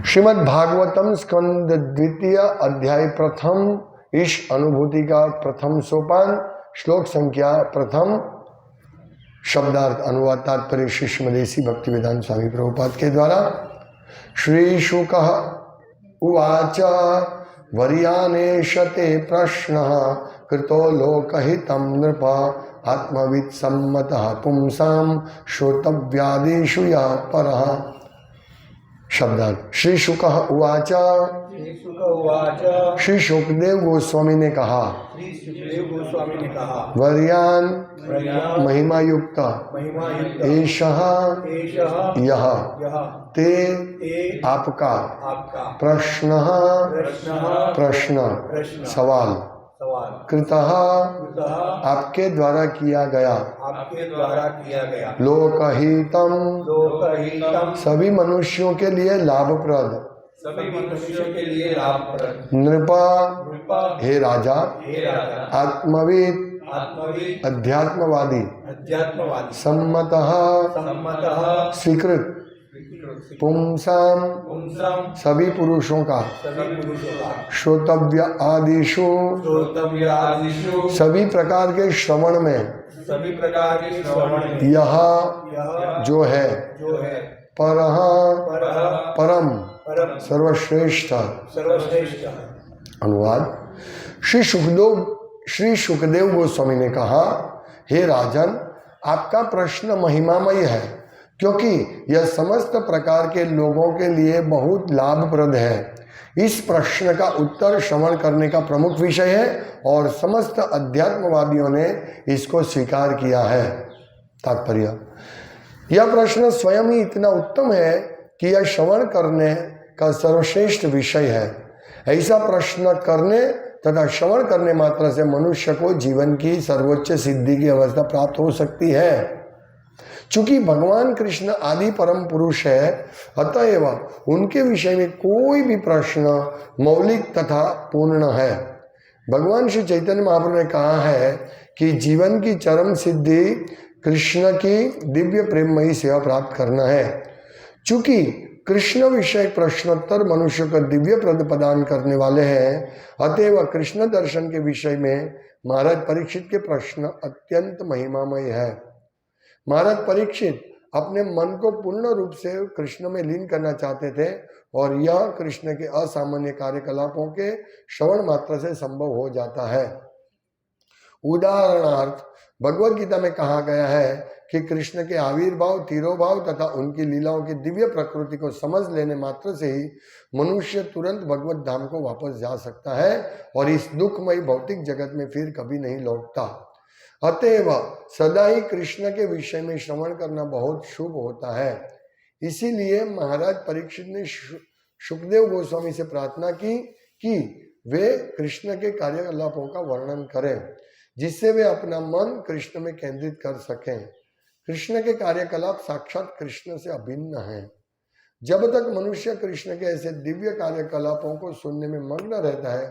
श्रीमद् भागवतम स्कंद द्वितीय अध्याय प्रथम, इस अनुभूति का प्रथम सोपान, श्लोक संख्या प्रथम, शब्दार्थ अनुवाद तात्पर्य श्री श्रीमदेसी भक्तिवेदांत स्वामी प्रभुपाद के द्वारा। श्री शुकः उवाच वर्यानेशते प्रश्नः कृतो लोकहितं नृप आत्मवित् सम्मतः पुंसां श्रोतव्यादिषु यः परः। शब्दार्थ। श्री शुकः उवाच, श्री शुकदेव गोस्वामी ने कहा, वर्यान महिमा युक्त एषः यह ते आपका प्रश्न सवाल कृतः आपके द्वारा किया गया लोकहितम सभी मनुष्यों के लिए लाभप्रद नृपा हे राजा आत्मविद अध्यात्मवादी सम्मतः स्वीकृत पुंसाम सभी पुरुषों का श्रोतव्य आदिशु सभी प्रकार के श्रवण में यह जो है परम सर्वश्रेष्ठ। अनुवाद। श्री शुकदेव गोस्वामी ने कहा, हे राजन, आपका प्रश्न महिमामय है क्योंकि यह समस्त प्रकार के लोगों के लिए बहुत लाभप्रद है। इस प्रश्न का उत्तर श्रवण करने का प्रमुख विषय है और समस्त अध्यात्मवादियों ने इसको स्वीकार किया है। तात्पर्य। यह प्रश्न स्वयं ही इतना उत्तम है कि यह श्रवण करने का सर्वश्रेष्ठ विषय है। ऐसा प्रश्न करने तथा श्रवण करने मात्र से मनुष्य को जीवन की सर्वोच्च सिद्धि की अवस्था प्राप्त हो सकती है। चूंकि भगवान कृष्ण आदि परम पुरुष है, अतएव उनके विषय में कोई भी प्रश्न मौलिक तथा पूर्ण है। भगवान श्री चैतन्य महाप्रभु ने कहा है कि जीवन की चरम सिद्धि कृष्ण की दिव्य प्रेममयी सेवा प्राप्त करना है। चूंकि कृष्ण विषय प्रश्नोत्तर मनुष्य को दिव्य प्रद प्रदान करने वाले हैं, अतएव कृष्ण दर्शन के विषय में महाराज परीक्षित के प्रश्न अत्यंत महिमामय है। महाराज परीक्षित अपने मन को पूर्ण रूप से कृष्ण में लीन करना चाहते थे और यह कृष्ण के असामान्य कार्यकलापों के श्रवण मात्र से संभव हो जाता है। उदाहरणार्थ भगवद गीता में कहा गया है कि कृष्ण के आविर्भाव, तिरोभाव तथा उनकी लीलाओं की दिव्य प्रकृति को समझ लेने मात्र से ही मनुष्य तुरंत भगवत धाम को वापस जा सकता है और इस दुखमयी भौतिक जगत में फिर कभी नहीं लौटता। अतएव सदा ही कृष्ण के विषय में श्रवण करना बहुत शुभ होता है। इसीलिए महाराज परीक्षित ने शुकदेव गोस्वामी से प्रार्थना की कि वे कृष्ण के कार्यकलापों का वर्णन करें, जिससे वे अपना मन कृष्ण में केंद्रित कर सकें। कृष्ण के कार्यकलाप साक्षात कृष्ण से अभिन्न हैं। जब तक मनुष्य कृष्ण के ऐसे दिव्य कार्यकलापों को सुनने में मग्न रहता है,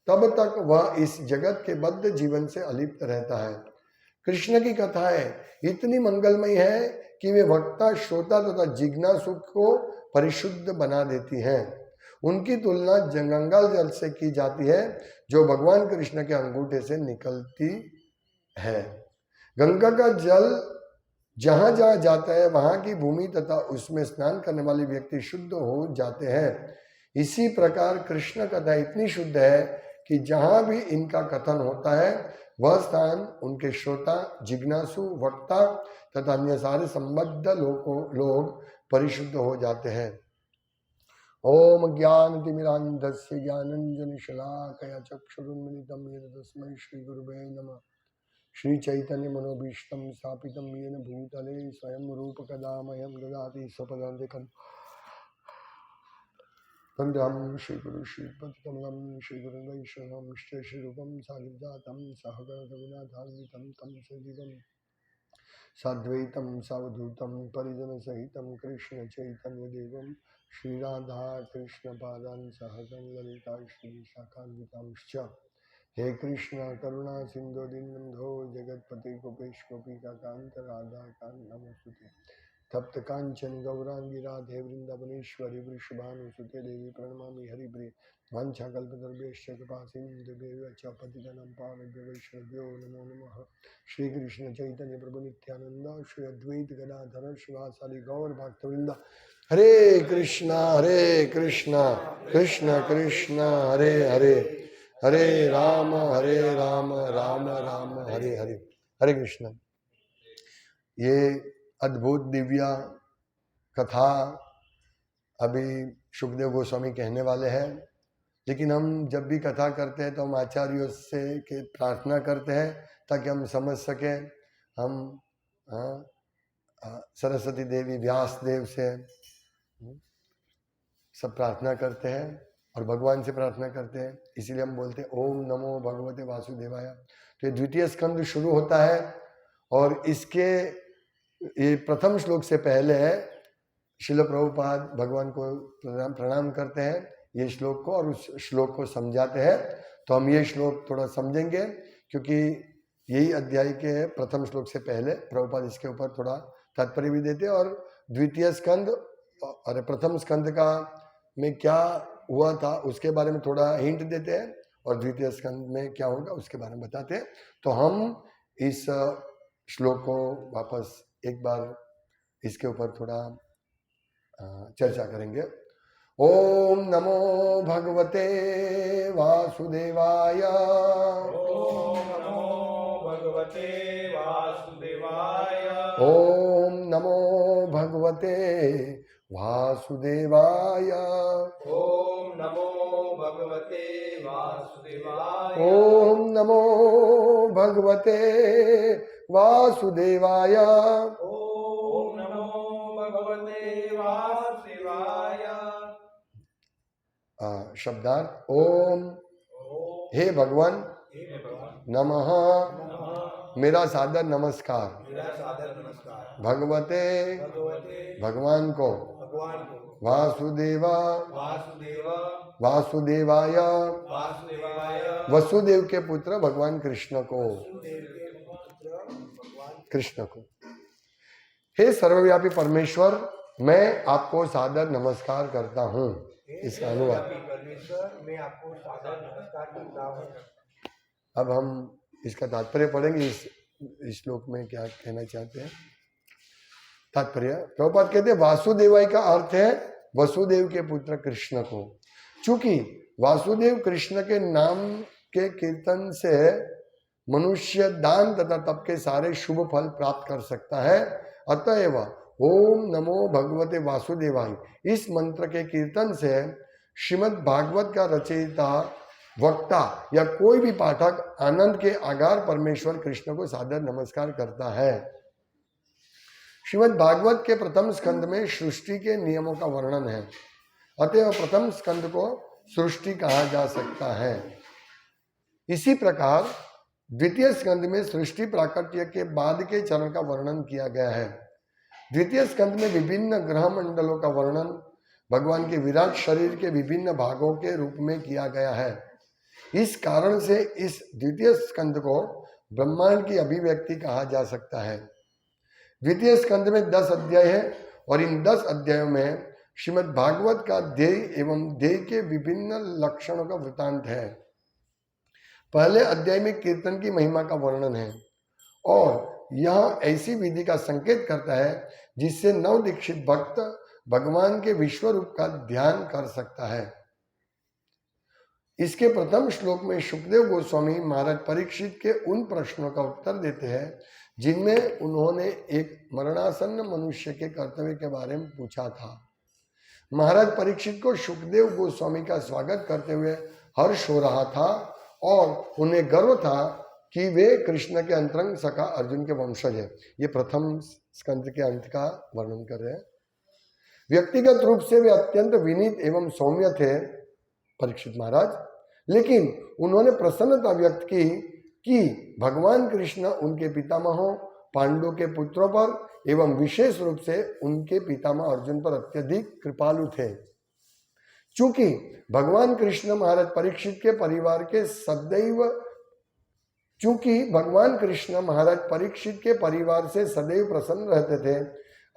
तब तक वह इस जगत के बद्ध जीवन से अलिप्त रहता है। कृष्ण की कथाएं इतनी मंगलमयी है कि वे वक्ता, श्रोता तथा जिज्ञासु को परिशुद्ध बना देती हैं। उनकी तुलना गंगा जल से की जाती है जो भगवान कृष्ण के अंगूठे से निकलती है। गंगा का जल जहां जहां जाता है वहां की भूमि तथा उसमें स्नान करने वाले व्यक्ति शुद्ध हो जाते हैं। इसी प्रकार कृष्ण कथा इतनी शुद्ध है कि जहां भी इनका कथन होता है वह स्थान उनके श्रोता, जिज्ञासु, वक्ता तथा अन्य सारे संबद्ध लोग परिशुद्ध हो जाते हैं। ओम ज्ञानतिमिरान्धस्य ज्ञानाञ्जनशलाकया चक्षुरुन्मिलितं येन तस्मै श्रीगुरुवे नमः। श्री चैतन्य मनोभीष्टं स्थापितं येन भूतले स्वयं रूप कदा मह्यं ददाति स्वपदान्तिकम्। वन्दं श्रीगुरु श्रीपतिकमलं श्रीगुरुं वैष्णवं श्रीरूपं साग्रजातं सहगणरघुनाथान्वितं तं सजीवं साद्वैतं सावधूतं परिजनसहितं कृष्णचैतन्यदेवं श्रीराधा कृष्णपादान् सहगं ललिता श्रीशाखान्वितांश्च। हे कृष्ण करुणा सिंधु दीनबंधो जगतपति गोपेश गोपिका कांत राधा कांत नमोस्तुते। तप्त कांचन गौरांगी राधे वृंदावनेश्वरी वृषभानुसुते देवी प्रणमामि हरिप्रिय वाञ्छाकल्पतरुभ्यश्च कृपासिन्धुभ्येव च पतितनं पावनेभ्यो वैष्णवेभ्यो नमो नमः। श्री कृष्ण चैतन्य प्रभु नित्यानंद श्री अद्वैत गदाधर शिवासादि गौर भक्तवृंद हरे कृष्णा कृष्ण कृष्ण हरे हरे हरे राम राम राम हरे हरे। हरे कृष्ण। ये अद्भुत दिव्या कथा अभी सुखदेव गोस्वामी कहने वाले हैं, लेकिन हम जब भी कथा करते हैं तो हम आचार्यों से के प्रार्थना करते हैं ताकि हम समझ सकें। हम सरस्वती देवी व्यास देव से सब प्रार्थना करते हैं और भगवान से प्रार्थना करते हैं, इसीलिए हम बोलते हैं ओम नमो भगवते वासुदेवाय। तो ये द्वितीय स्कंद शुरू होता है और इसके ये प्रथम श्लोक से पहले है श्रील प्रभुपाद भगवान को प्रणाम करते हैं ये श्लोक को और उस श्लोक को समझाते हैं। तो हम ये श्लोक थोड़ा समझेंगे क्योंकि यही अध्याय के प्रथम श्लोक से पहले प्रभुपाद इसके ऊपर थोड़ा तात्पर्य भी देते हैं और द्वितीय स्कंद और प्रथम स्कंद का में क्या हुआ था उसके बारे में थोड़ा हिंट देते हैं और द्वितीय स्कंद में क्या होगा उसके बारे में बताते हैं। तो हम इस श्लोक को वापस एक बार इसके ऊपर थोड़ा चर्चा करेंगे। ओम नमो भगवते वासुदेवाय। ओम नमो भगवते वासुदेवाय। ओम नमो भगवते वासुदेवाय। ओम नमो भगवते वासुदेवाय। ओम नमो भगवते वासुदेवाय। ओम नमो भगवते वासुदेवाय। शब्दार्थ ओम हे भगवान नमः मेरा सादर नमस्कार भगवते भगवान को वासुदेवा वासुदेवाय वसुदेव के पुत्र भगवान कृष्ण को हे सर्वव्यापी परमेश्वर मैं आपको सादर नमस्कार करता हूँ। इसका अनुवाद मैं आपको सादर नमस्कार करता हूँ। अब हम इसका तात्पर्य पढ़ेंगे इस श्लोक में क्या कहना चाहते हैं। तात्पर्य प्रभुपाद कहते हैं वासुदेवाय का अर्थ है वसुदेव के पुत्र कृष्ण को। चूंकि वासुदेव कृष्ण के नाम के कीर्तन से मनुष्य दान तथा तप के सारे शुभ फल प्राप्त कर सकता है, अतएव ओम नमो भगवते वासुदेवाय इस मंत्र के कीर्तन से श्रीमद् भागवत का रचयिता वक्ता या कोई भी पाठक आनंद के आगार परमेश्वर कृष्ण को सादर नमस्कार करता है। श्रीमद् भागवत के प्रथम स्कंद में सृष्टि के नियमों का वर्णन है, अतएव प्रथम स्कंद को सृष्टि कहा जा सकता है। इसी प्रकार द्वितीय स्कंद में सृष्टि प्राकट्य के बाद के चरण का वर्णन किया गया है। द्वितीय स्कंद में विभिन्न ग्रह मंडलों का वर्णन भगवान के विराट शरीर के विभिन्न भागों के रूप में किया गया है। इस कारण से इस द्वितीय स्कंद को ब्रह्मांड की अभिव्यक्ति कहा जा सकता है। द्वितीय स्कंद में 10 अध्याय है और इन 10 अध्यायों में श्रीमद् भागवत का ध्येय एवं ध्येय के विभिन्न लक्षणों का वृतांत है। पहले अध्याय में कीर्तन की महिमा का वर्णन है और यह ऐसी विधि का संकेत करता है जिससे नव दीक्षित भक्त भगवान के विश्व रूप का ध्यान कर सकता है। इसके प्रथम श्लोक में सुखदेव गोस्वामी महाराज परीक्षित के उन प्रश्नों का उत्तर देते हैं जिनमें उन्होंने एक मरणासन्न मनुष्य के कर्तव्य के बारे में पूछा था। महाराज परीक्षित को सुखदेव गोस्वामी का स्वागत करते हुए हर्ष हो रहा था और उन्हें गर्व था कि वे कृष्ण के अंतरंग सखा अर्जुन के वंशज है। ये प्रथम स्कंद के अंत का वर्णन कर रहे हैं। व्यक्तिगत रूप से वे अत्यंत विनीत एवं सौम्य थे परीक्षित महाराज, लेकिन उन्होंने प्रसन्नता व्यक्त की कि भगवान कृष्ण उनके पितामहों पांडु के पुत्रों पर एवं विशेष रूप से उनके पितामह अर्जुन पर अत्यधिक कृपालु थे। चूंकि भगवान कृष्ण महाराज परीक्षित के परिवार के चूंकि भगवान कृष्ण महाराज परीक्षित के परिवार से सदैव प्रसन्न रहते थे,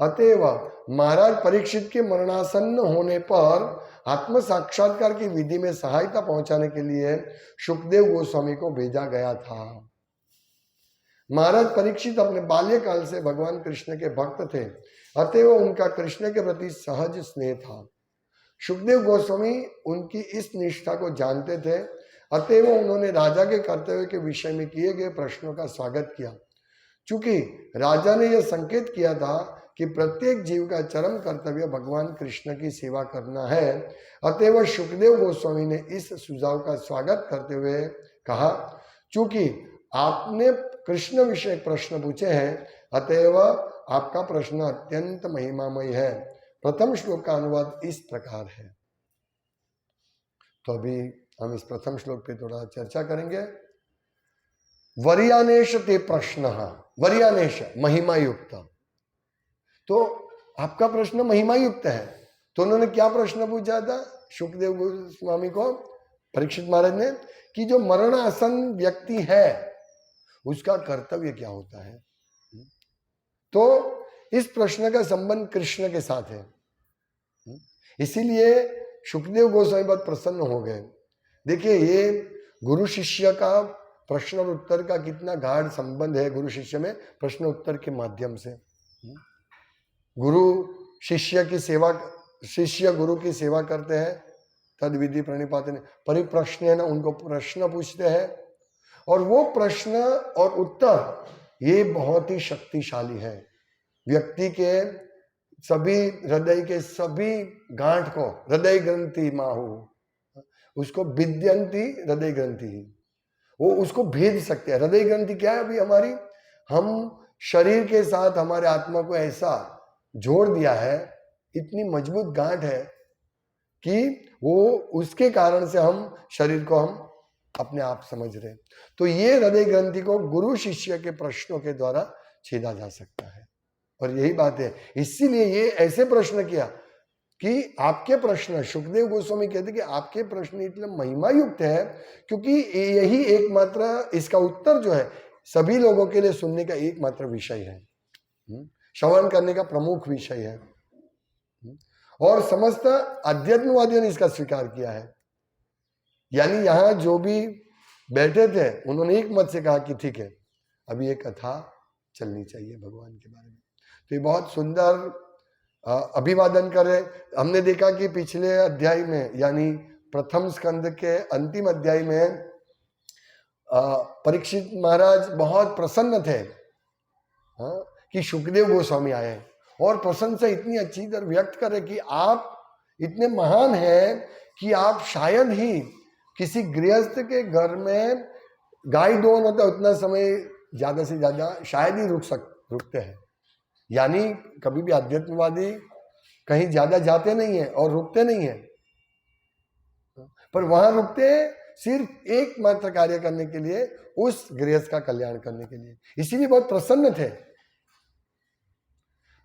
अतएव महाराज परीक्षित के मरणासन्न होने पर आत्म साक्षात्कार की विधि में सहायता पहुंचाने के लिए सुखदेव गोस्वामी को भेजा गया था। महाराज परीक्षित अपने बाल्यकाल से भगवान कृष्ण के भक्त थे, अतएव उनका कृष्ण के प्रति सहज स्नेह था। सुखदेव गोस्वामी उनकी इस निष्ठा को जानते थे, अतएव उन्होंने राजा के कर्तव्य के विषय में किए गए प्रश्नों का स्वागत किया। चूंकि राजा ने यह संकेत किया था कि प्रत्येक जीव का चरम कर्तव्य भगवान कृष्ण की सेवा करना है, अतएव सुखदेव गोस्वामी ने इस सुझाव का स्वागत करते हुए कहा, चूंकि आपने कृष्ण विषय प्रश्न पूछे हैं, अतएव आपका प्रश्न अत्यंत महिमामय है। प्रथम श्लोक का अनुवाद इस प्रकार है। तो अभी हम इस प्रथम श्लोक पे थोड़ा चर्चा करेंगे। वर्यानेश ते प्रश्न, वर्यानेश महिमा युक्त। तो आपका प्रश्न महिमा युक्त है। तो उन्होंने क्या प्रश्न पूछा था सुखदेव गोस्वामी को, परीक्षित महाराज ने, कि जो मरणासन व्यक्ति है उसका कर्तव्य क्या होता है। तो इस प्रश्न का संबंध कृष्ण के साथ है, इसीलिए सुखदेव गोस्वामी बहुत प्रसन्न हो गए। देखिए, ये गुरु शिष्य का प्रश्न और उत्तर का कितना गाढ़ संबंध है गुरु शिष्य में, प्रश्न उत्तर के माध्यम से। गुरु शिष्य की सेवा, शिष्य गुरु की सेवा करते हैं, तद विधि प्रणिपाते, परिप्रश्न है ना, उनको प्रश्न पूछते हैं, और वो प्रश्न और उत्तर ये बहुत ही शक्तिशाली है। व्यक्ति के सभी हृदय के सभी गांठ को, हृदय ग्रंथि माहू, उसको विद्यंती हृदय ग्रंथि, वो उसको भेद सकते हैं। हृदय ग्रंथि क्या है? अभी हमारी, हम शरीर के साथ हमारे आत्मा को ऐसा जोड़ दिया है, इतनी मजबूत गांठ है कि वो उसके कारण से हम शरीर को हम अपने आप समझ रहे। तो ये हृदय ग्रंथि को गुरु शिष्य के प्रश्नों के द्वारा छेदा जा सकता है, और यही बात है। इसीलिए ये ऐसे प्रश्न किया कि आपके प्रश्न, सुखदेव गोस्वामी कहते कि आपके प्रश्न इतने महिमा युक्त है क्योंकि यही एकमात्र, इसका उत्तर जो है सभी लोगों के लिए सुनने का एकमात्र विषय है, श्रवण करने का प्रमुख विषय है, और समस्त अध्यात्मवादियों ने इसका स्वीकार किया है। यानी यहाँ जो भी बैठे थे उन्होंने एक मत से कहा कि ठीक है, अभी ये कथा चलनी चाहिए भगवान के बारे में। तो ये बहुत सुंदर अभिवादन करे। हमने देखा कि पिछले अध्याय में, यानी प्रथम स्कंद के अंतिम अध्याय में परीक्षित महाराज बहुत प्रसन्न थे कि सुखदेव गोस्वामी आए, और प्रशंसा इतनी अच्छी तरह व्यक्त करे कि आप इतने महान हैं कि आप शायद ही किसी गृहस्थ के घर में गाय दोहन होता है उतना समय ज्यादा से ज्यादा शायद ही रुकते हैं। यानी कभी भी आध्यात्मवादी कहीं ज्यादा जाते नहीं है और रुकते नहीं है, पर वहां रुकते सिर्फ एकमात्र कार्य करने के लिए, उस गृहस्थ का कल्याण करने के लिए। इसीलिए बहुत प्रसन्न थे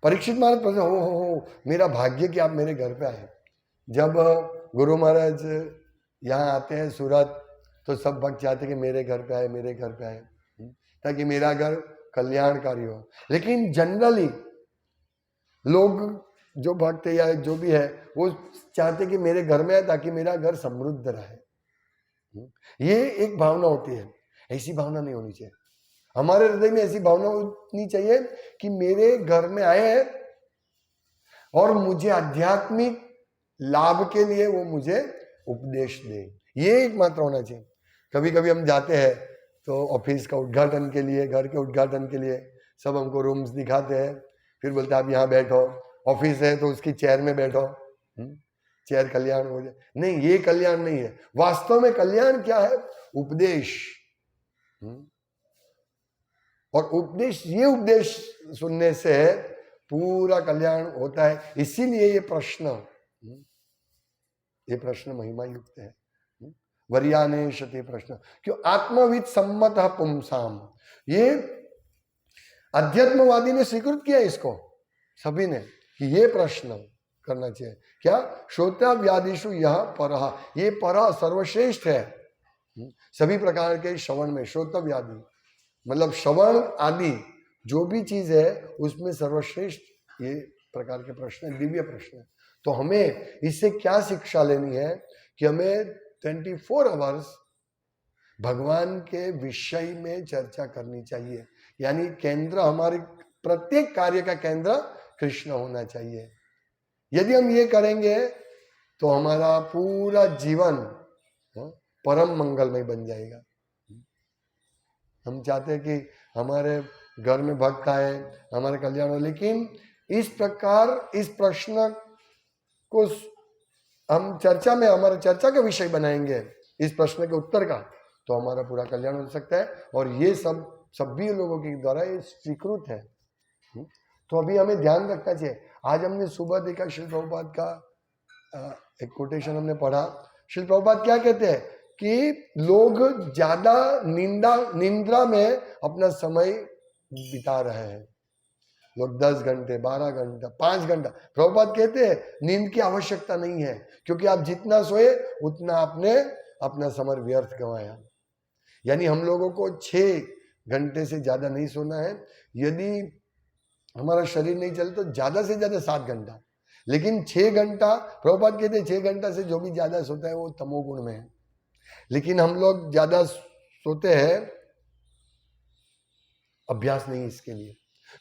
परीक्षित महाराज। प्रसन्न हो मेरा भाग्य कि आप मेरे घर पे आए। जब गुरु महाराज यहाँ आते हैं सूरत, तो सब भक्त चाहते कि मेरे घर पे आए, मेरे घर पे आए, ताकि मेरा घर कल्याणकारी हो। लेकिन जनरली लोग जो भक्त या जो भी है वो चाहते कि मेरे घर में आए ताकि मेरा घर समृद्ध रहे। ये एक भावना होती है, ऐसी भावना नहीं होनी चाहिए। हमारे हृदय में ऐसी भावना होनी चाहिए कि मेरे घर में आए हैं और मुझे आध्यात्मिक लाभ के लिए वो मुझे उपदेश दे। ये एक मात्र होना चाहिए। कभी कभी हम जाते हैं तो ऑफिस का उद्घाटन के लिए, घर के उद्घाटन के लिए सब हमको रूम्स दिखाते हैं, फिर बोलते हैं आप यहाँ बैठो। ऑफिस है तो उसकी चेयर में बैठो, चेयर कल्याण हो जाए। नहीं, ये कल्याण नहीं है। वास्तव में कल्याण क्या है? उपदेश। और उपदेश, ये उपदेश सुनने से पूरा कल्याण होता है। इसीलिए ये प्रश्न महिमा युक्त है। वर्यानेशते प्रश्न, क्यों? आत्मविद सम्मत पुंसाम, ये अध्यात्मवादी ने स्वीकृत किया इसको, सभी ने, कि ये प्रश्न करना चाहिए। क्या? श्रोत्राव्यादिषु यह परः, ये परः सर्वश्रेष्ठ है सभी प्रकार के श्रवण में। श्रोत्राव्यादि मतलब श्रवण आदि जो भी चीज है उसमें सर्वश्रेष्ठ ये प्रकार के प्रश्न है, दिव्य प्रश्न है। तो हमें इससे क्या शिक्षा लेनी है कि हमें 24 आवर्स भगवान के विषय में चर्चा करनी चाहिए। यानी केंद्र, हमारे प्रत्येक कार्य का केंद्र कृष्ण होना चाहिए। यदि हम ये करेंगे तो हमारा पूरा जीवन परम मंगलमय बन जाएगा। हम चाहते हैं कि हमारे घर में भक्त आए, हमारे कल्याण हो, लेकिन इस प्रकार इस प्रश्न को हम चर्चा में, हमारा चर्चा का विषय बनाएंगे इस प्रश्न के उत्तर का, तो हमारा पूरा कल्याण हो सकता है। और ये सब सभी लोगों के द्वारा ये स्वीकृत है। तो अभी हमें ध्यान रखना चाहिए। आज हमने सुबह देखा श्रील प्रभुपाद का एक कोटेशन हमने पढ़ा। श्रील प्रभुपाद क्या कहते हैं कि लोग ज्यादा निंद्रा में अपना समय बिता रहे हैं। लोग 10 घंटे, 12 घंटा, 5 घंटा। प्रभुपाद कहते हैं नींद की आवश्यकता नहीं है, क्योंकि आप जितना सोए उतना आपने अपना समय व्यर्थ गंवाया। यानी हम लोगों को 6 घंटे से ज्यादा नहीं सोना है। यदि हमारा शरीर नहीं चले तो ज्यादा से ज्यादा 7 घंटा, लेकिन 6 घंटा, प्रभुपाद कहते हैं 6 घंटा से जो भी ज्यादा सोता है वो तमोगुण में है। लेकिन हम लोग ज्यादा सोते हैं, अभ्यास नहीं इसके लिए।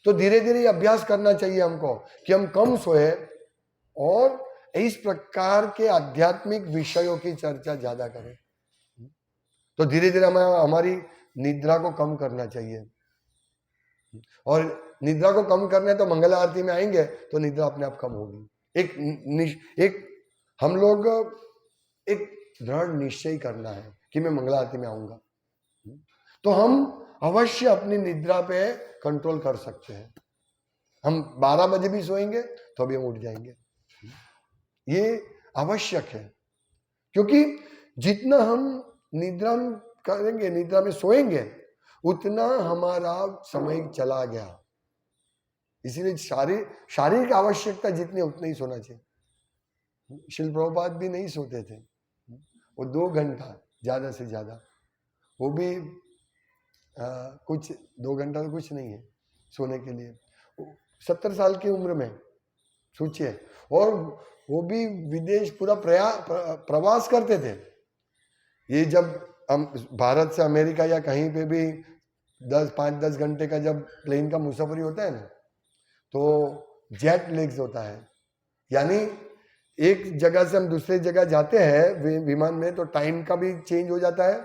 तो धीरे धीरे अभ्यास करना चाहिए हमको कि हम कम सोए और इस प्रकार के आध्यात्मिक विषयों की चर्चा ज्यादा करें। तो धीरे धीरे हमें हमारी निद्रा को कम करना चाहिए। और निद्रा को कम करना है तो मंगल आरती में आएंगे तो निद्रा अपने आप कम होगी। एक हम लोग एक दृढ़ निश्चय करना है कि मैं मंगल आरती में आऊंगा, तो हम अवश्य अपनी निद्रा पे कंट्रोल कर सकते हैं। हम 12 बजे भी सोएंगे तो भी हम उठ जाएंगे। ये आवश्यक है, क्योंकि जितना हम निद्रा करेंगे, निद्रा में सोएंगे, उतना हमारा समय चला गया। इसीलिए शारीरिक आवश्यकता जितनी उतना ही सोना चाहिए। श्रील प्रभुपाद भी नहीं सोते थे, वो 2 घंटा ज्यादा से ज्यादा, वो भी कुछ 2 घंटा तो कुछ नहीं है सोने के लिए। 70 साल की उम्र में सोचिए, और वो भी विदेश पूरा प्रवास करते थे। ये जब हम भारत से अमेरिका या कहीं पे भी 5-10 घंटे का जब प्लेन का मुसाफरी होता है ना, तो जेट लेग्स होता है। यानी एक जगह से हम दूसरी जगह जाते हैं विमान में, तो टाइम का भी चेंज हो जाता है।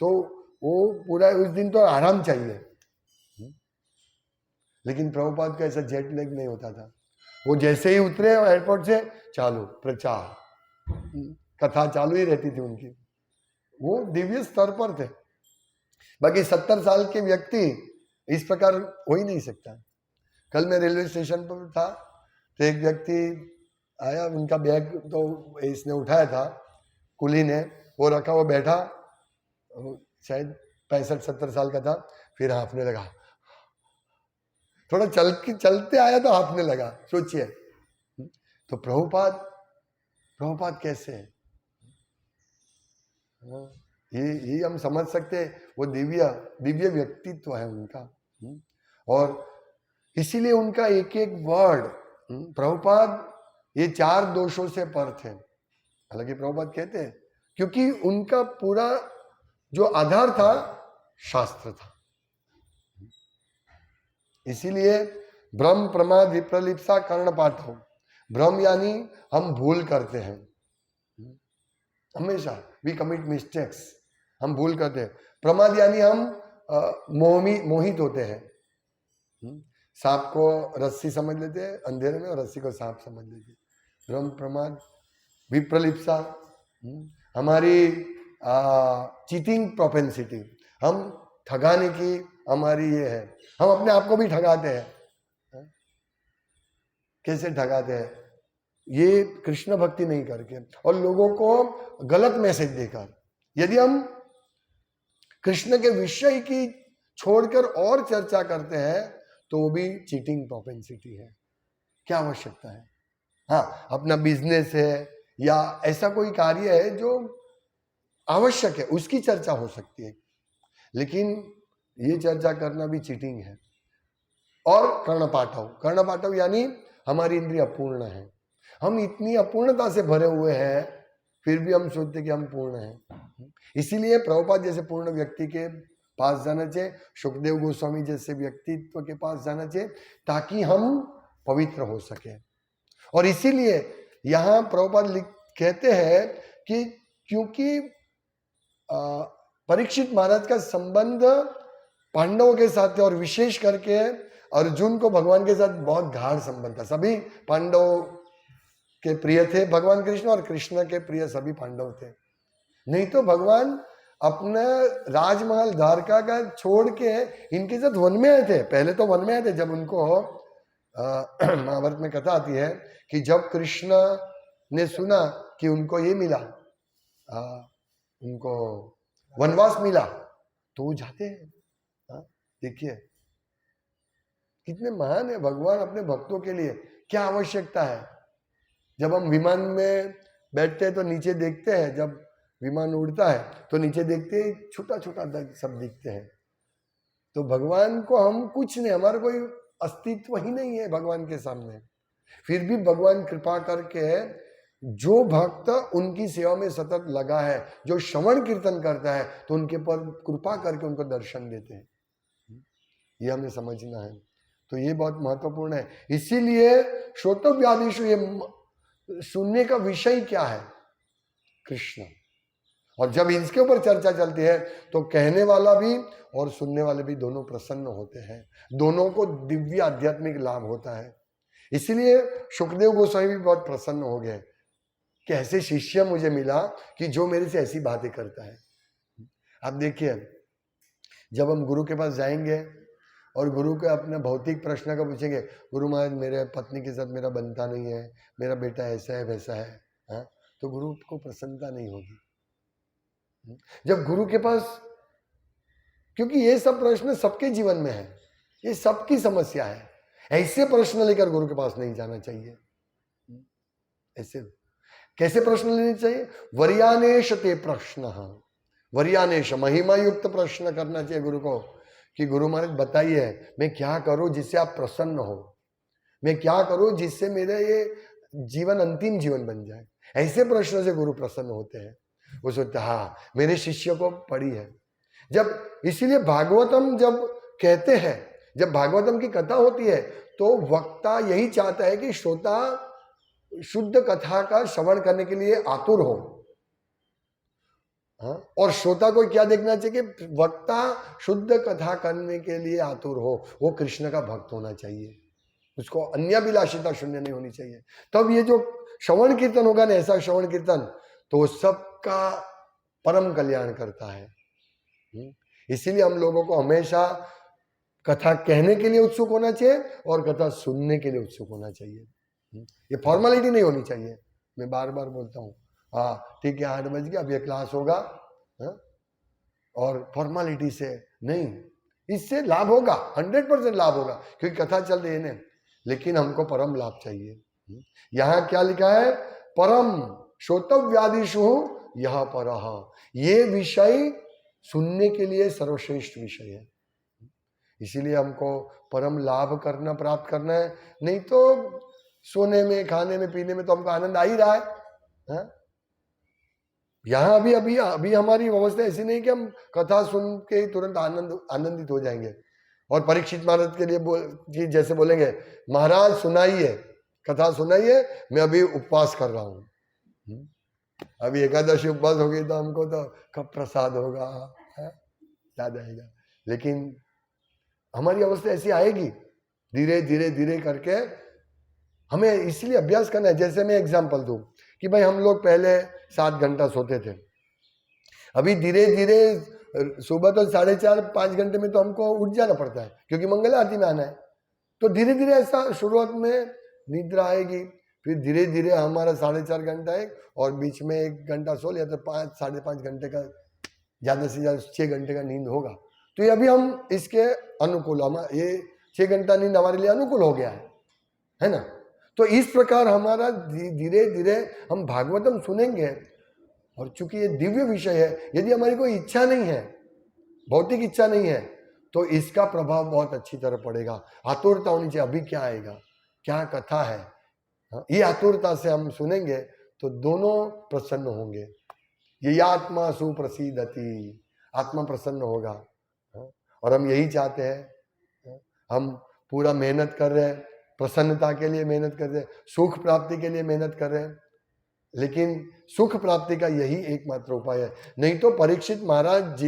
तो वो पूरा उस दिन तो आराम चाहिए। लेकिन प्रभुपाद का ऐसा जेट लेग नहीं होता था। वो जैसे ही उतरे एयरपोर्ट से, चालू प्रचार, कथा चालू ही रहती थी उनकी। वो दिव्य स्तर पर थे। बाकी 70 साल के व्यक्ति इस प्रकार हो ही नहीं सकता। कल मैं रेलवे स्टेशन पर था, तो एक व्यक्ति आया, उनका बैग तो इसने उठाया था, कुली ने, वो रखा, वो बैठा, शायद 65-70 साल का था, फिर हाँफने लगा। थोड़ा चलते आया तो हाँफने लगा। सोचिए, तो प्रभुपाद कैसे है? ये हम समझ सकते हैं, वो दिव्य व्यक्तित्व है उनका। और इसीलिए उनका एक एक वर्ड, प्रभुपाद ये 4 दोषों से पर थे। हालांकि प्रभुपाद कहते हैं, क्योंकि उनका पूरा जो आधार था शास्त्र था। इसीलिए भ्रम प्रमाद विप्रलिप्सा कर्ण पाठो। भ्रम यानी हम भूल करते हैं, हमेशा वी कमिट मिस्टेक्स, हम भूल करते हैं। प्रमाद यानी हम मोहित होते हैं। सांप को रस्सी समझ लेते हैं अंधेरे में, और रस्सी को सांप समझ लेते हैं। भ्रम प्रमाद विप्रलिप्सा हमारी चीटिंग प्रोपेंसिटी, हम ठगाने की हमारी ये है। हम अपने आप को भी ठगाते हैं। कैसे ठगाते हैं? ये कृष्ण भक्ति नहीं करके और लोगों को गलत मैसेज देकर। यदि हम कृष्ण के विषय की छोड़कर और चर्चा करते हैं तो वो भी चीटिंग प्रोपेंसिटी है। क्या आवश्यकता है? हाँ, अपना बिजनेस है या ऐसा कोई कार्य है जो आवश्यक है, उसकी चर्चा हो सकती है, लेकिन ये चर्चा करना भी चीटिंग है। और कर्णपाठव, कर्णपाठव यानी हमारी इंद्रिय अपूर्ण है। हम इतनी अपूर्णता से भरे हुए हैं, फिर भी हम सोचते कि हम पूर्ण हैं। इसीलिए प्रभुपाद जैसे पूर्ण व्यक्ति के पास जाना चाहिए, सुखदेव गोस्वामी जैसे व्यक्तित्व के पास जाना चाहिए, ताकि हम पवित्र हो सके। और इसीलिए यहाँ प्रभुपाद कहते हैं कि क्योंकि परीक्षित महाराज का संबंध पांडवों के साथ थे और विशेष करके अर्जुन को भगवान के साथ बहुत गाढ़ संबंध था। सभी पांडवों के प्रिय थे भगवान कृष्ण, और कृष्ण के प्रिय सभी पांडव थे। नहीं तो भगवान अपना राजमहल द्वारका का छोड़ के इनके साथ वन में आए थे। पहले तो वन में आए थे, जब उनको महाभारत में कथा आती है कि जब कृष्ण ने सुना कि उनको ये मिला, उनको वनवास मिला, तो वो जाते हैं। देखिए कितने महान है भगवान अपने भक्तों के लिए। क्या आवश्यकता है, जब हम विमान में बैठते हैं तो नीचे देखते हैं, जब विमान उड़ता है तो नीचे देखते हैं छोटा छोटा सब दिखते हैं। तो भगवान को हम कुछ नहीं, हमारा कोई अस्तित्व ही नहीं है भगवान के सामने। फिर भी भगवान कृपा करके जो भक्त उनकी सेवा में सतत लगा है, जो श्रवण कीर्तन करता है, तो उनके पर कृपा करके उनको दर्शन देते हैं। ये हमें समझना है। तो ये बहुत महत्वपूर्ण है। इसीलिए श्रोतव्यादिषु, ये सुनने का विषय क्या है? कृष्ण। और जब इसके ऊपर चर्चा चलती है तो कहने वाला भी और सुनने वाले भी दोनों प्रसन्न होते हैं, दोनों को दिव्य आध्यात्मिक लाभ होता है। इसीलिए सुखदेव गोस्वामी भी बहुत प्रसन्न हो गए कि ऐसे शिष्य मुझे मिला कि जो मेरे से ऐसी बातें करता है। आप देखिए, जब हम गुरु के पास जाएंगे और गुरु के अपने भौतिक प्रश्न का पूछेंगे, गुरु महाराज मेरे पत्नी के साथ मेरा बनता नहीं है, मेरा बेटा ऐसा है वैसा है, हाँ, तो गुरु को प्रसन्नता नहीं होगी। जब गुरु के पास, क्योंकि ये सब प्रश्न सबके जीवन में है, ये सबकी समस्या है, ऐसे प्रश्न लेकर गुरु के पास नहीं जाना चाहिए। ऐसे कैसे प्रश्न लेने चाहिए? वर्यानेश ते प्रश्न, वर्यानेश महिमा युक्त प्रश्न करना चाहिए गुरु को कि गुरु महाराज बताइए मैं क्या करूं जिससे आप प्रसन्न हो, मैं क्या करूं जिससे मेरा ये जीवन अंतिम जीवन बन जाए। ऐसे प्रश्न से गुरु प्रसन्न होते हैं। वो सोचते हाँ मेरे शिष्य को पढ़ी है। जब इसीलिए भागवतम जब कहते हैं, जब भागवतम की कथा होती है तो वक्ता यही चाहता है कि श्रोता शुद्ध कथा का श्रवण करने के लिए आतुर हो। हाँ? और श्रोता को क्या देखना चाहिए कि वक्ता शुद्ध कथा करने के लिए आतुर हो, वो कृष्ण का भक्त होना चाहिए, उसको अन्याभिलाषिता शून्य नहीं होनी चाहिए। तब ये जो श्रवण कीर्तन होगा ना, ऐसा श्रवण कीर्तन, तो सबका परम कल्याण करता है। इसीलिए हम लोगों को हमेशा कथा कहने के लिए उत्सुक होना चाहिए और कथा सुनने के लिए उत्सुक होना चाहिए। ये फॉर्मेलिटी नहीं होनी चाहिए। मैं बार बार बोलता हूँ, हाँ ठीक है 8 बज गया, अब ये क्लास होगा, हाँ? और फॉर्मेलिटी से नहीं, इससे लाभ होगा, 100% लाभ होगा, क्योंकि कथा चल रही है ना, लेकिन हमको परम लाभ चाहिए। यहाँ क्या लिखा है? परम श्रोतव्यादिषु यह परः, ये विषय सुनने के लिए सर्वश्रेष्ठ विषय है। इसीलिए हमको परम लाभ करना, प्राप्त करना है। नहीं तो सोने में, खाने में, पीने में तो हमको आनंद आ ही रहा है, हाँ? यहाँ अभी हमारी अवस्था ऐसी नहीं कि हम कथा सुन के ही तुरंत आनंदित हो जाएंगे। और परीक्षित महाराज के लिए जैसे बोलेंगे, महाराज सुनाइए, कथा सुनाइए, मैं अभी उपवास कर रहा हूँ। अभी एकादशी उपवास हो गई तो हमको तो कब प्रसाद होगा, याद आएगा। लेकिन हमारी अवस्था ऐसी आएगी, धीरे धीरे धीरे करके हमें इसलिए अभ्यास करना है। जैसे मैं एग्जांपल दूं कि भाई हम लोग पहले 7 घंटा सोते थे, अभी धीरे धीरे सुबह तो 4:30-5 घंटे में तो हमको उठ जाना पड़ता है, क्योंकि मंगल आरती में आना है। तो धीरे धीरे ऐसा शुरुआत में निद्रा आएगी, फिर धीरे धीरे हमारा 4.5 घंटा है, और बीच में 1 घंटा सो लिया तो 5-5.5 घंटे का, ज़्यादा से ज़्यादा 6 घंटे का नींद होगा। तो ये अभी हम इसके अनुकूल, हम ये 6 घंटा नींद हमारे लिए अनुकूल हो गया है ना। तो इस प्रकार हमारा धीरे धीरे हम भागवतम सुनेंगे, और चूंकि ये दिव्य विषय है, यदि हमारी कोई इच्छा नहीं है, भौतिक इच्छा नहीं है, तो इसका प्रभाव बहुत अच्छी तरह पड़ेगा। आतुरता होनी चाहिए, अभी क्या आएगा, क्या कथा है। हाँ, ये आतुरता से हम सुनेंगे तो दोनों प्रसन्न होंगे। ये आत्मा सुप्रसिद्धति, आत्मा प्रसन्न होगा। हाँ, और हम यही चाहते हैं। हाँ, हम पूरा मेहनत कर रहे हैं, प्रसन्नता के लिए मेहनत कर रहे हैं, सुख प्राप्ति के लिए मेहनत कर रहे हैं, लेकिन सुख प्राप्ति का यही एकमात्र उपाय है। नहीं तो परीक्षित महाराज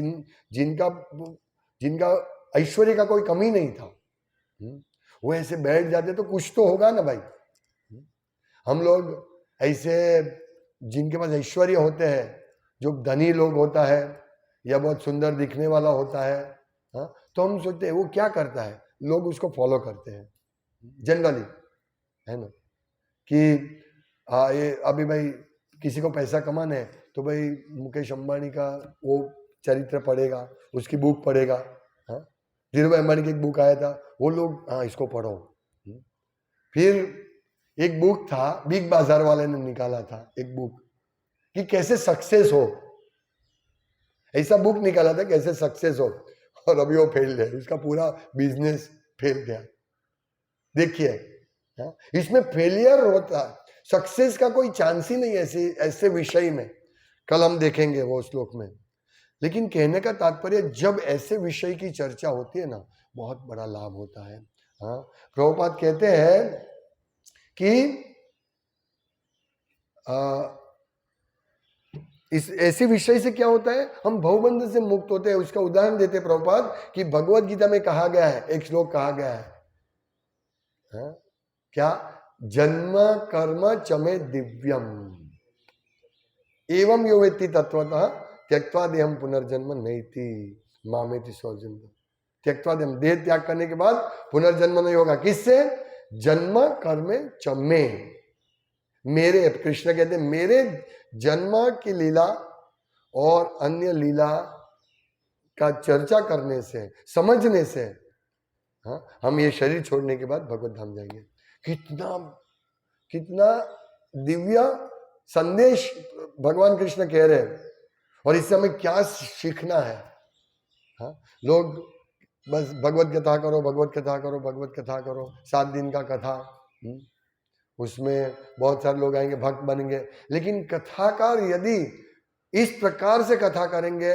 जिनका ऐश्वर्य का कोई कमी नहीं था, वो ऐसे बैठ जाते तो कुछ तो होगा ना भाई। हम लोग ऐसे जिनके पास ऐश्वर्य होते हैं, जो धनी लोग होता है या बहुत सुंदर दिखने वाला होता है, हाँ, तो हम सोचते हैं वो क्या करता है, लोग उसको फॉलो करते हैं जनरली, है ना, कि ये अभी भाई किसी को पैसा कमाना है तो भाई मुकेश अंबानी का वो चरित्र पढ़ेगा, उसकी बुक पढ़ेगा। हाँ, धीरूभाई अंबानी की एक बुक आया था, वो लोग हाँ इसको पढ़ो। फिर एक बुक था, बिग बाजार वाले ने निकाला था एक बुक कि कैसे सक्सेस हो, ऐसा बुक निकाला था कैसे सक्सेस हो, और अभी वो फेल है, उसका पूरा बिजनेस फेल गया। देखिए, इसमें फेलियर होता, सक्सेस का कोई चांस ही नहीं ऐसे विषय में। कल हम देखेंगे वो श्लोक में। लेकिन कहने का तात्पर्य, जब ऐसे विषय की चर्चा होती है ना, बहुत बड़ा लाभ होता है। हाँ, प्रभुपाद कहते हैं कि इस ऐसे विषय से क्या होता है, हम भवबंध से मुक्त होते हैं। उसका उदाहरण देते हैं प्रभुपाद कि भगवत गीता में कहा गया है, एक श्लोक कहा गया है, हाँ, क्या, जन्म कर्म चमे दिव्यम एवं यो वेत्ति तत्वतः त्यक्त्वा देहम पुनर्जन्म नैति मामेति स्वजन्म। त्यक्त्वा देहम, देह त्याग करने के बाद पुनर्जन्म नहीं होगा। किससे? जन्म कर्मे चमे, मेरे, कृष्ण कहते हैं मेरे जन्म की लीला और अन्य लीला का चर्चा करने से, समझने से, हाँ, हम ये शरीर छोड़ने के बाद भगवत धाम जाएंगे। कितना दिव्य संदेश भगवान कृष्ण कह रहे हैं, और इससे हमें क्या सीखना है। हाँ, लोग बस भगवत कथा करो, भगवत कथा करो, भगवत कथा करो, 7 दिन का कथा, उसमें बहुत सारे लोग आएंगे, भक्त बनेंगे। लेकिन कथाकार यदि इस प्रकार से कथा करेंगे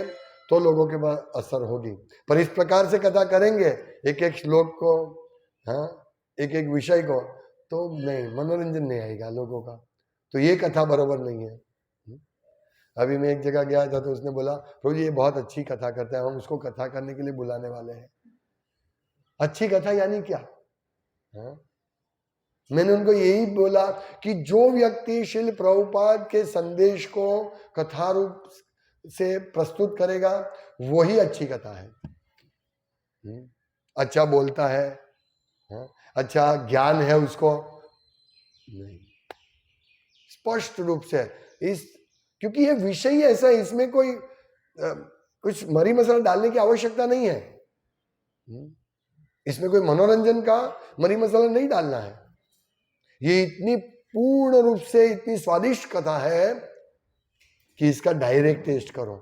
तो लोगों के पास असर होगी, पर इस प्रकार से कथा करेंगे एक एक श्लोक को, हाँ, एक एक विषय को, तो नहीं, मनोरंजन नहीं आएगा लोगों का। तो ये कथा बराबर नहीं है। अभी मैं एक जगह गया था तो उसने बोला, प्रभु जी ये बहुत अच्छी कथा करता है, हम उसको कथा करने के लिए बुलाने वाले हैं। अच्छी कथा यानी क्या? हाँ? मैंने उनको यही बोला कि जो व्यक्ति श्रील प्रभुपाद के संदेश को कथा रूप से प्रस्तुत करेगा वही अच्छी कथा है। अच्छा बोलता है, हाँ? अच्छा ज्ञान है उसको नहीं, स्पष्ट रूप से क्योंकि ये विषय ऐसा है, इसमें कोई कुछ मरी मसाला डालने की आवश्यकता नहीं है। इसमें कोई मनोरंजन का मरी मसाला नहीं डालना है। ये इतनी पूर्ण रूप से इतनी स्वादिष्ट कथा है कि इसका डायरेक्ट टेस्ट करो।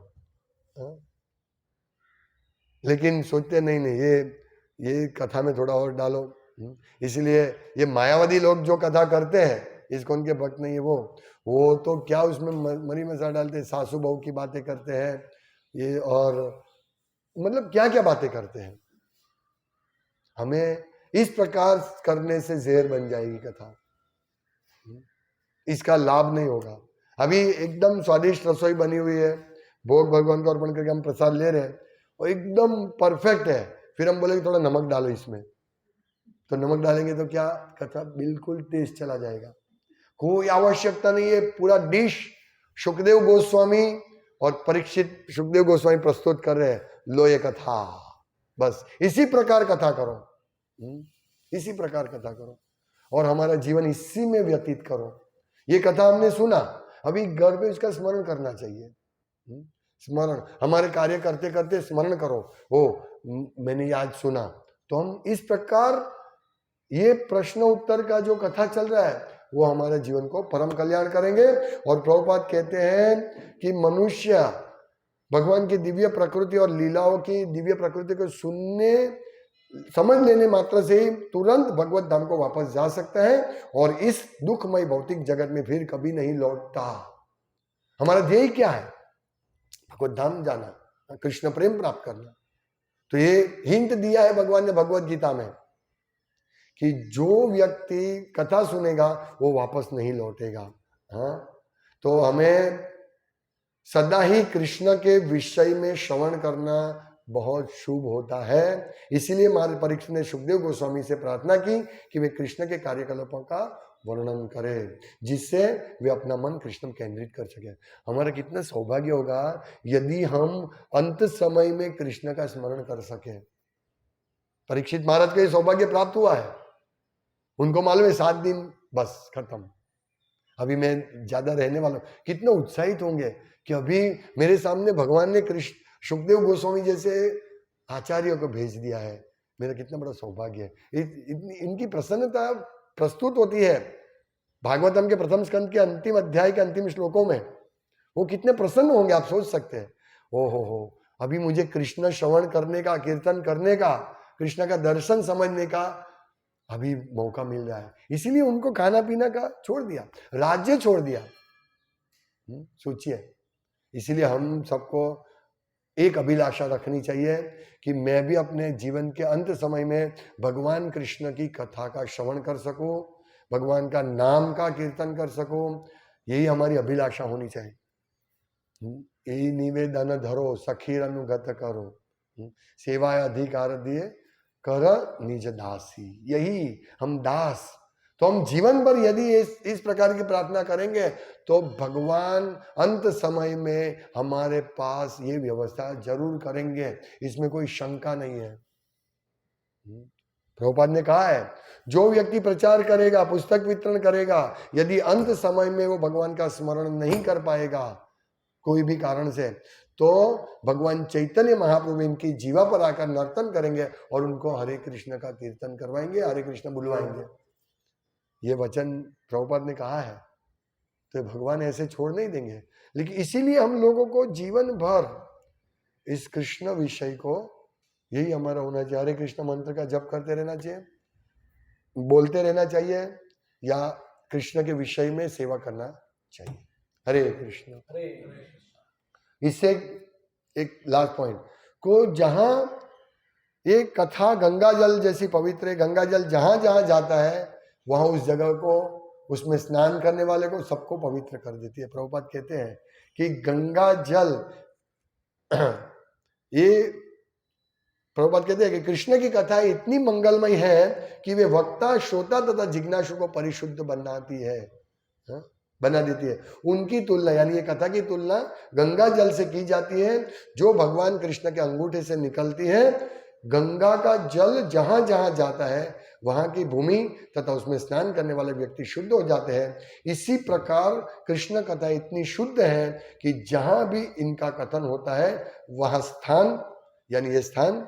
लेकिन सोचते नहीं ये कथा में थोड़ा और डालो। इसलिए ये मायावादी लोग जो कथा करते हैं, इसको उनके भक्त नहीं है, वो तो क्या उसमें मरी मसाला डालते हैं, सासू बहू की बातें करते हैं ये, और मतलब क्या क्या बातें करते हैं। हमें इस प्रकार करने से जहर बन जाएगी कथा, इसका लाभ नहीं होगा। अभी एकदम स्वादिष्ट रसोई बनी हुई है, भोग भगवान को अर्पण करके हम प्रसाद ले रहे हैं और एकदम परफेक्ट है, फिर हम बोलेंगे थोड़ा नमक डालो इसमें, तो नमक डालेंगे तो क्या, कथा बिल्कुल टेस्ट चला जाएगा। कोई आवश्यकता नहीं है। पूरा डिश सुखदेव गोस्वामी और परीक्षित सुखदेव गोस्वामी प्रस्तुत कर रहे हैं, लो ये कथा, बस इसी प्रकार कथा करो, इसी प्रकार कथा करो और हमारा जीवन इसी में व्यतीत करो। ये कथा हमने सुना, अभी घर पे उसका स्मरण करना चाहिए। स्मरण, हमारे कार्य करते करते स्मरण करो, ओ मैंने आज सुना, तो हम इस प्रकार ये प्रश्न उत्तर का जो कथा चल रहा है वो हमारे जीवन को परम कल्याण करेंगे। और प्रभुपाद कहते हैं कि मनुष्य भगवान की दिव्य प्रकृति और लीलाओं की दिव्य प्रकृति को समझ लेने मात्र से ही तुरंत भगवत धाम को वापस जा सकता है और इस दुखमय भौतिक जगत में फिर कभी नहीं लौटता। हमारा ध्येय क्या है? भगवत धाम जाना, कृष्ण प्रेम प्राप्त करना। तो ये हिंट दिया है भगवान ने भगवत गीता में कि जो व्यक्ति कथा सुनेगा वो वापस नहीं लौटेगा। हाँ, तो हमें सदा ही कृष्ण के विषय में श्रवण करना बहुत शुभ होता है। इसीलिए महाराज परीक्षित ने सुखदेव गोस्वामी से प्रार्थना की कि वे कृष्ण के कार्यकलापों का वर्णन करें, जिससे वे अपना मन कृष्ण में केंद्रित कर सके। हमारा कितना सौभाग्य होगा यदि हम अंत समय में कृष्ण का स्मरण कर सके। परीक्षित महाराज को यह सौभाग्य प्राप्त हुआ है। उनको मालूम है 7 दिन बस खत्म, अभी मैं ज्यादा रहने वाला हूं। कितना उत्साहित होंगे कि अभी मेरे सामने भगवान ने कृष्ण सुखदेव गोस्वामी जैसे आचार्यों को भेज दिया है। मेरा कितना बड़ा सौभाग्य है। इनकी प्रसन्नता प्रस्तुत होती है भागवतम के प्रथम स्कंद के अंतिम अध्याय के अंतिम श्लोकों में। वो कितने प्रसन्न होंगे आप सोच सकते हैं। ओ हो, अभी मुझे कृष्ण श्रवण करने का, कीर्तन करने का, कृष्ण का दर्शन समझने का अभी मौका मिल रहा है। इसीलिए उनको खाना पीना का छोड़ दिया, राज्य छोड़ दिया। सोचिए। इसीलिए हम सबको एक अभिलाषा रखनी चाहिए कि मैं भी अपने जीवन के अंत समय में भगवान कृष्ण की कथा का श्रवण कर सकूं, भगवान का नाम का कीर्तन कर सकूं। यही हमारी अभिलाषा होनी चाहिए। यही निवेदन धरो सखीर अनुगत करो, सेवाय अधिकार दिए कर निज दासी। यही हम दास। तो हम जीवन भर यदि इस प्रकार की प्रार्थना करेंगे तो भगवान अंत समय में हमारे पास ये व्यवस्था जरूर करेंगे, इसमें कोई शंका नहीं है। प्रभुपाद ने कहा है जो व्यक्ति प्रचार करेगा, पुस्तक वितरण करेगा, यदि अंत समय में वो भगवान का स्मरण नहीं कर पाएगा कोई भी कारण से, तो भगवान चैतन्य महाप्रभु इनकी जीवा पर आकर नर्तन करेंगे और उनको हरे कृष्ण का कीर्तन करवाएंगे, हरे कृष्ण बुलवाएंगे। ये वचन प्रभुपाद ने कहा है। तो भगवान ऐसे छोड़ नहीं देंगे। लेकिन इसीलिए हम लोगों को जीवन भर इस कृष्ण विषय को, यही हमारा होना चाहिए। हरे कृष्ण मंत्र का जप करते रहना चाहिए, बोलते रहना चाहिए, या कृष्ण के विषय में सेवा करना चाहिए। हरे कृष्ण। इससे एक लास्ट पॉइंट को, जहां ये कथा गंगा जल जैसी पवित्र है, गंगा जल जहां जहां जाता है वहां उस जगह को, उसमें स्नान करने वाले को, सबको पवित्र कर देती है। प्रभुपाद कहते हैं कि गंगा जल ये प्रभुपाद कहते हैं कि कृष्ण की कथा इतनी मंगलमय है कि वे वक्ता, श्रोता तथा जिज्ञासु को परिशुद्ध बनाती है, बना देती है। उनकी तुलना, यानी ये कथा की तुलना गंगा जल से की जाती है जो भगवान कृष्ण के अंगूठे से निकलती है। गंगा का जल जहां जहां जाता है वहां की भूमि तथा उसमें स्नान करने वाले व्यक्ति शुद्ध हो जाते हैं। इसी प्रकार कृष्ण कथा इतनी शुद्ध है कि जहां भी इनका कथन होता है वहां स्थान, यानी ये स्थान,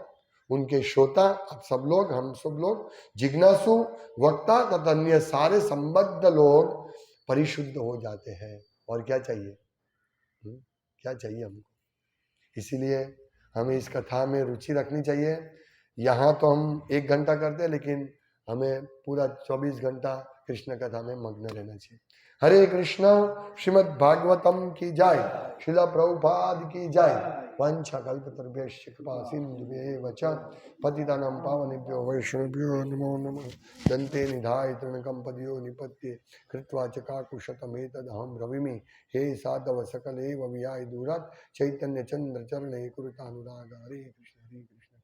उनके श्रोता, आप सब लोग, हम सब लोग, जिज्ञासु, वक्ता तथा अन्य सारे संबद्ध लोग परिशुद्ध हो जाते हैं। और क्या चाहिए? क्या चाहिए हमको? इसीलिए हमें इस कथा में रुचि रखनी चाहिए। यहाँ तो हम 1 घंटा करते हैं, लेकिन हमें पूरा 24 घंटा कृष्ण कथा में मग्न रहना चाहिए। हरे कृष्ण। श्रीमद् भागवतम की जय। शिला प्रभुपाद की जय। वंशकल्पतरुभ्यश्च कृपा सिन्धुभ्येव च पतितानां पावनेभ्यो वैष्णवेभ्यो नमो नमः। दन्ते निधाय तृणकं पदयो निपत्ये कृत्वा च काकुशतमेतदहं ब्रवीमि। हे साधव सकलेव विहाय दूरात् चैतन्य चंद्र चरणे कुरुतानुराग। हरे कृष्ण हरे कृष्ण।